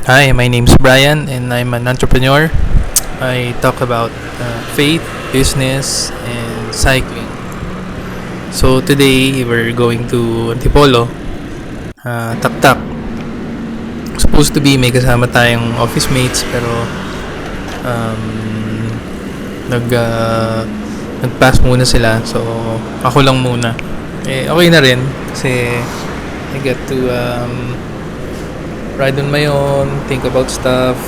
Hi, my name's Brian and I'm an entrepreneur. I talk about faith, business, and cycling. So today we're going to Antipolo, Taktak. Supposed to be may kasama tayong office mates pero um, nag, uh, nag-pass muna sila. So ako lang muna. Okay na rin kasi I get to ride on my own, think about stuff,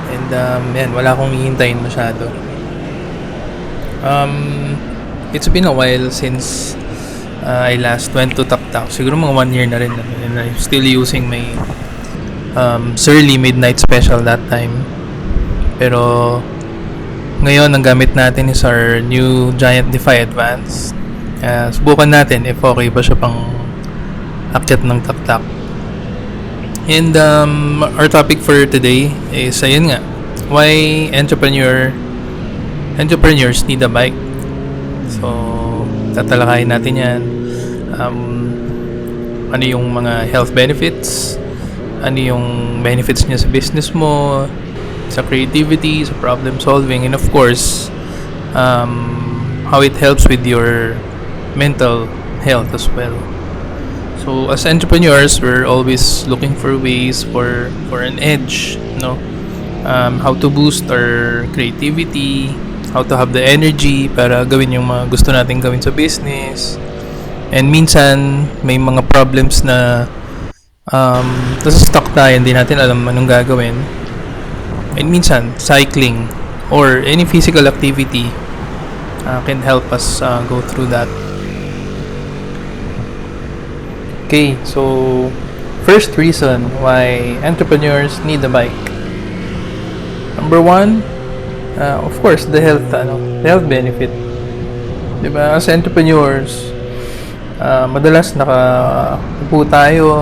and yan, wala akong hihintayin masyado. It's been a while since I last went to Taktak. Siguro mga 1 year na rin. And I'm still using my Surly Midnight Special that time. Pero ngayon, ang gamit natin is our new Giant Defy Advance. Subukan natin if okay ba siya pang akyat ng Taktak. And our topic for today is ayun nga, why entrepreneurs need a bike. So tatalakayin natin yan. Ano yung mga health benefits, ano yung benefits niya sa business mo, sa creativity, sa problem solving, and of course how it helps with your mental health as well. So as entrepreneurs, we're always looking for ways for an edge, no? How to boost our creativity, how to have the energy para gawin yung mga gusto nating gawin sa business. And minsan may mga problems na nasa-stuck tayo, hindi natin alam anong gagawin. And minsan cycling or any physical activity can help us go through that. Okay, so first reason why entrepreneurs need a bike. Number one, of course, the health benefit. Diba? As entrepreneurs, madalas nakaupo lang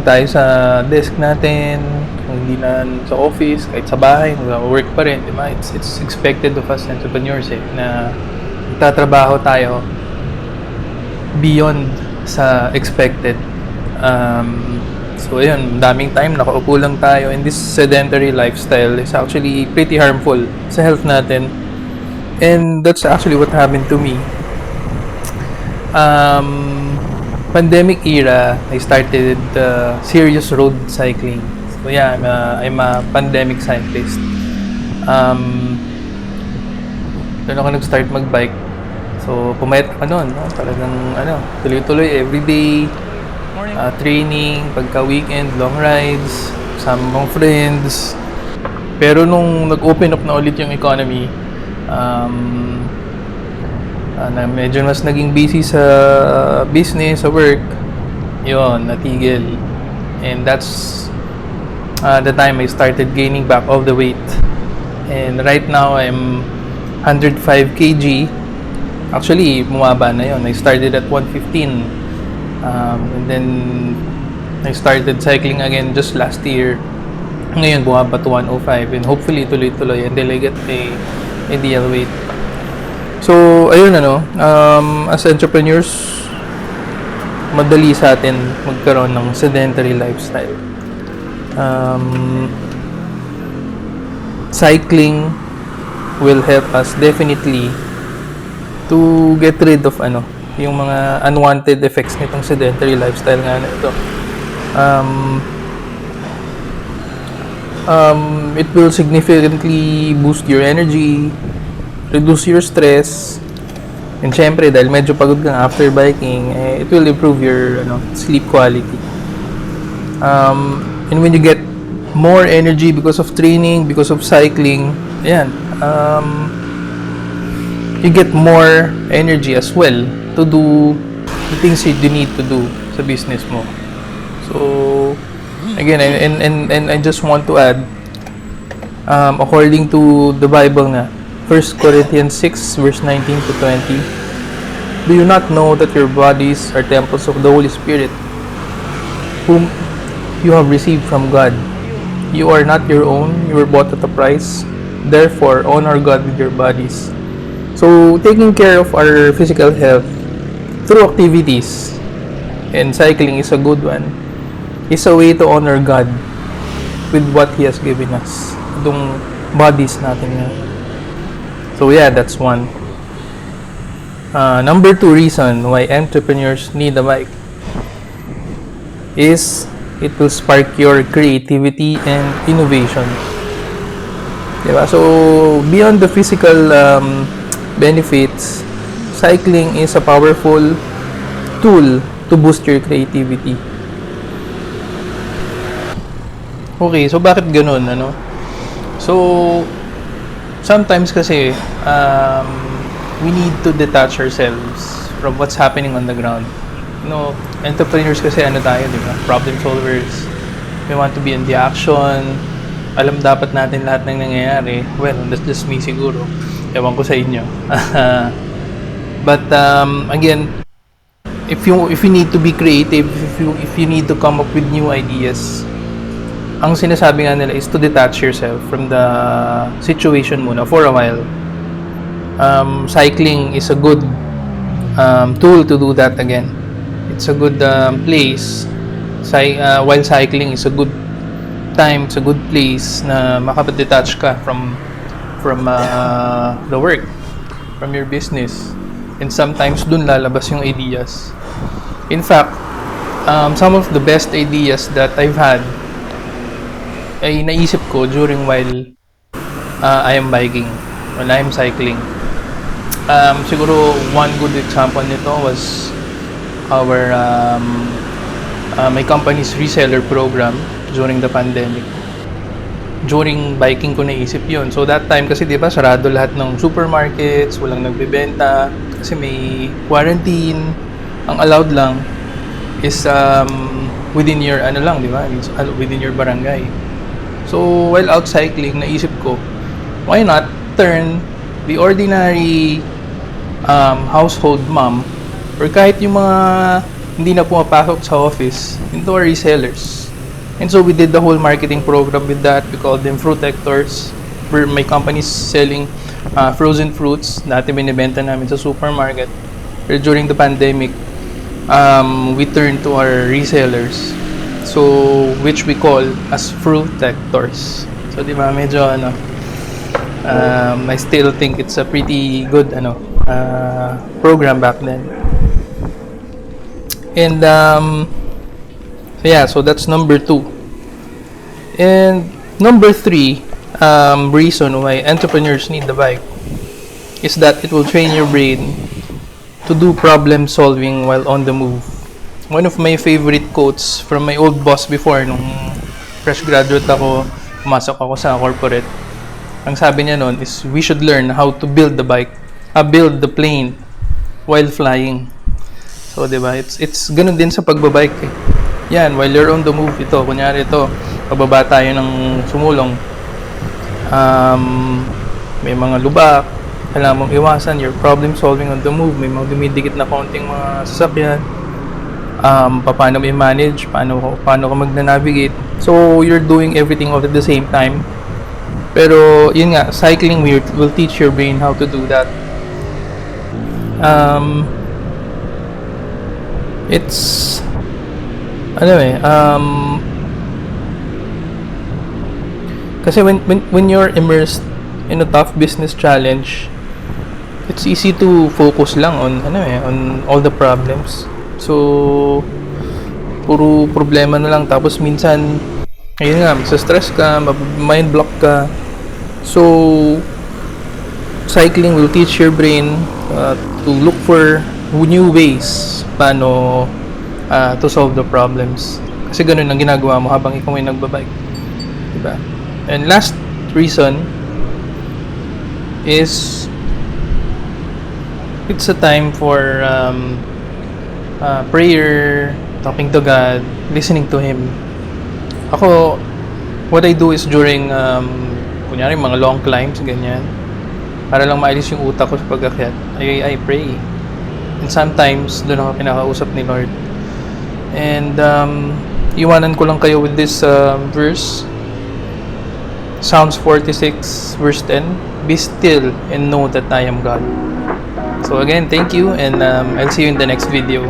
tayo sa desk natin, kung hindi na sa office, kahit sa bahay, work pa rin, diba? It's expected of us entrepreneurs na magtatrabaho tayo beyond sa expected. So ayun, daming time nakaupo lang tayo, and this sedentary lifestyle is actually pretty harmful sa health natin. And that's actually what happened to me. Pandemic era, I started serious road cycling. So yeah, I'm a pandemic cyclist. Doon ako nag-start mag-bike. So, pumayat ako noon, no? Talagang, tuloy-tuloy, everyday, training, pagka-weekend, long rides, kasama mong friends. Pero nung nag-open up na ulit yung economy, na medyo mas naging busy sa business, sa work, yun, natigil. And that's the time I started gaining back all the weight. And right now, I'm 105 kg. Actually, bumaba na yun. I started at 115. And then, I started cycling again just last year. Ngayon, bumaba to 105. And hopefully, tuloy-tuloy until I get a ideal weight. So, ayun as entrepreneurs, madali sa atin magkaroon ng sedentary lifestyle. Cycling will help us definitely to get rid of yung mga unwanted effects nitong sedentary lifestyle nga na ito. It will significantly boost your energy, reduce your stress, and syempre dahil medyo pagod kang after biking, it will improve your sleep quality. And when you get more energy because of training, because of cycling, ayan, you get more energy as well to do the things you need to do sa business mo. So again, and I just want to add, according to the Bible nga, 1 Corinthians 6 verse 19 to 20, do you not know that your bodies are temples of the Holy Spirit, whom you have received from God? You are not your own, you were bought at a price. Therefore, honor God with your bodies. So, taking care of our physical health through activities, and cycling is a good one, is a way to honor God with what He has given us. Itong bodies natin nga. So yeah, that's one. Number 2 reason why entrepreneurs need a bike is it will spark your creativity and innovation. Diba? So, beyond the physical benefits, cycling is a powerful tool to boost your creativity. Okay, so bakit ganun, ano? So, sometimes kasi, we need to detach ourselves from what's happening on the ground. Entrepreneurs kasi ano tayo, di ba? Problem solvers. We want to be in the action. Alam dapat natin lahat ng nangyayari. Well, that's just me siguro. Ewan ko sa inyo. But again, if you need to be creative, if you need to come up with new ideas, ang sinasabi nga nila is to detach yourself from the situation muna for a while. Cycling is a good tool to do that again. It's a good place. While cycling is a good time, it's a good place na makapag-detach ka from the work, from your business. And sometimes dun lalabas yung ideas. In fact, some of the best ideas that I've had ay naisip ko during while I am biking, when I am cycling. Siguro one good example nito was our my company's reseller program during the pandemic. During biking ko naisip yun. So that time kasi 'di ba sarado lahat ng supermarkets, walang nagbebenta kasi may quarantine. Ang allowed lang is within your lang, 'di ba? Within your barangay. So while out cycling, naisip ko, why not turn the ordinary household mom or kahit yung mga hindi na pumapasok sa office into our resellers. And so we did the whole marketing program with that. We called them Fruit Hectors. Where my company is selling frozen fruits. Dati binibenta namin sa supermarket. Pero during the pandemic, we turned to our resellers. So, which we call as Fruit Hectors. So, di ba, medyo I still think it's a pretty good program back then. And so yeah, so that's number 2. And number 3 reason why entrepreneurs need the bike is that it will train your brain to do problem solving while on the move. One of my favorite quotes from my old boss before, nung fresh graduate ako, pumasok ako sa corporate. Ang sabi niya noon is, we should learn how to build the plane while flying. So, diba? It's ganun din sa pagbabike eh. Yan, while you're on the move, kunyari pababa tayo ng sumulong. May mga lubak, kailangan mong iwasan, you're problem solving on the move, may mga dumidikit na konting mga sasakyan. Paano mo i-manage, paano ka magna-navigate. So, you're doing everything all at the same time. Pero, yun nga, cycling will teach your brain how to do that. It's kasi when you're immersed in a tough business challenge, it's easy to focus lang on on all the problems. So puro problema na lang, tapos minsan ayun nga, stress ka, mind block ka. So cycling will teach your brain to look for new ways paano to solve the problems. Kasi ganun ang ginagawa mo habang ikaw ay nagbabike. Diba? And last reason is it's a time for prayer, talking to God, listening to Him. Ako, what I do is during kunyari mga long climbs, ganyan, para lang maalis yung utak ko sa pag-akyat, I pray. And sometimes doon ako kinakausap ni Lord. And iwanan ko lang kayo with this verse, Psalms 46 verse 10, be still and know that I am God. So again, thank you, and I'll see you in the next video.